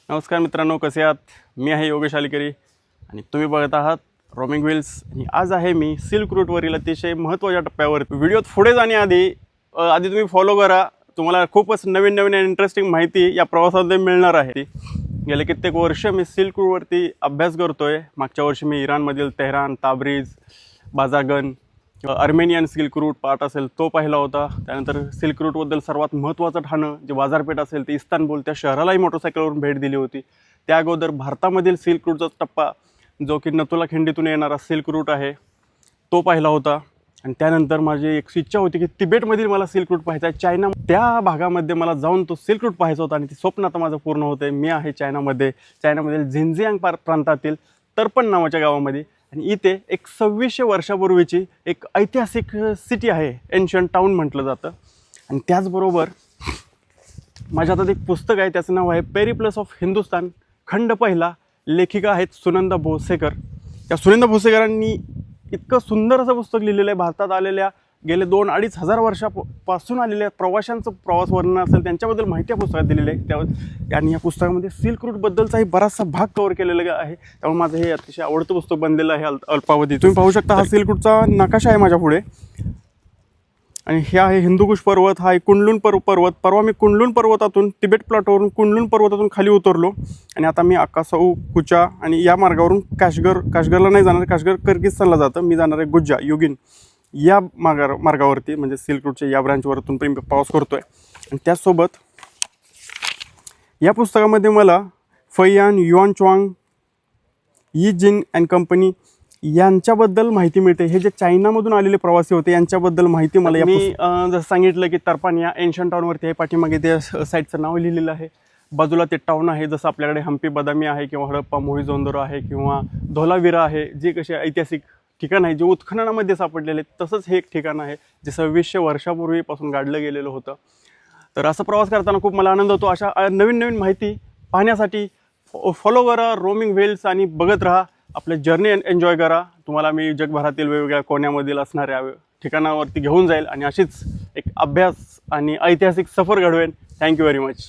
नमस्कार मित्रांनो, कसे आहात? मी आहे योगेश अलीकरी आणि तुम्ही बघत आहात रोमिंग व्हील्स. आणि आज आहे मी सिल्क रूटवरील अतिशय महत्त्वाच्या टप्प्यावर. व्हिडिओत पुढे जाण्याआधी आधी तुम्ही फॉलो करा. तुम्हाला खूपच नवीन नवीन आणि इंटरेस्टिंग माहिती या प्रवासामध्ये मिळणार आहे. गेले कित्येक वर्ष मी सिल्क रूटवरती अभ्यास करतोय. मागच्या वर्षी मी इराणमधील Tehran, Tabriz, Bazargan, Armenian silk route part असेल तो पाहिला होता. त्यानंतर सिल्क रूटबद्दल सर्वात महत्त्वाचं ठाणं जे बाजारपेठ असेल ते इस्तानबुल, त्या शहरालाही मोटरसायकलवरून भेट दिली होती. त्या अगोदर भारतामधील सिल्क रूटचा टप्पा जो की नथुला खिंडीतून येणारा सिल्क रूट आहे तो पाहिला होता. आणि त्यानंतर माझी एक इच्छा होती की तिबेटमधील मला सिल्क रूट पाहायचा आहे. चायना त्या भागामध्ये मला जाऊन तो सिल्क रूट पाहायचा होता आणि ते स्वप्न आता माझं पूर्ण होतं आहे. मी आहे चायनामधील झिंजियांग प्रांतातील तर्पण नावाच्या गावामध्ये. आणि इथे एक 2600 वर्षापूर्वीची एक ऐतिहासिक सिटी आहे, एन्शंट टाऊन म्हटलं जातं. आणि त्याचबरोबर माझ्या हातात एक पुस्तक आहे, त्याचं नाव आहे पेरिप्लस ऑफ हिंदुस्तान, खंड पहिला. लेखिका आहेत सुनंदा भोसेकर. त्या सुनंदा भोसेकरांनी इतकं सुंदर असं पुस्तक लिहिलेलं आहे. भारतात आलेल्या गेले 2-2.5 हजार वर्षापासून आलेल्या प्रवाशांचं प्रवास वर्णन असेल त्यांच्याबद्दल माहिती या पुस्तकात दिलेली आहे. आणि या पुस्तकामध्ये सिल्क रूटबद्दलचाही बराचसा भाग कव्हर केलेला आहे. त्यामुळे माझं हे अतिशय आवडतं पुस्तक बनलेलं आहे अल्पावधी. तुम्ही पाहू शकता हा सिल्क रूटचा नकाशा आहे माझ्या पुढे. आणि हे आहे हिंदुकुश पर्वत, हा आहे कुनलुन पर्वत. परवा मी कुनलुन पर्वतातून तिबेट प्लाटोवरून कुनलुन पर्वतातून खाली उतरलो आणि आता मी अक्कासाऊ, कुचा आणि या मार्गावरून काशगरला नाही जाणार. काशगर किर्गिस्तानला जातं. मी जाणार आहे गुज्जा, युगिन या मार्गावरती, म्हणजे सिल्क रूटच्या या ब्रांचवरतून मी प्रवास करतो आहे. आणि त्याचसोबत या पुस्तकामध्ये मला फैयान, युआन च्वांग, यी जिंग अँड कंपनी यांच्याबद्दल माहिती मिळते. हे जे चायनामधून आलेले प्रवासी होते यांच्याबद्दल माहिती मला मी जसं सांगितलं की तर्पण या एन्शंट टाऊनवरती आहे. पाठीमागे ते साईडचं नाव लिहिलेलं आहे. बाजूला ते टाऊन आहे. जसं आपल्याकडे हम्पी बदामी आहे किंवा हडप्पा मोहिंजोदडो आहे किंवा धोलावीरा आहे, जे कसे ऐतिहासिक ठिकाण आहे जे उत्खननामध्ये सापडलेले आहेत, तसंच हे एक ठिकाण आहे जे 2600 वर्षापूर्वीपासून गाडलं गेलेलं होतं. तर असा प्रवास करताना खूप मला आनंद होतो. अशा नवीन नवीन माहिती पाहण्यासाठी फॉलो करा रोमिंग व्हील्स आणि बघत राहा. आपले जर्नी एन्जॉय करा. तुम्हाला मी जगभरातील वेगवेगळ्या कोण्यामधील असणाऱ्या ठिकाणावरती घेऊन जाईल आणि अशीच एक अभ्यास आणि ऐतिहासिक सफर घडवेन. Thank you very much.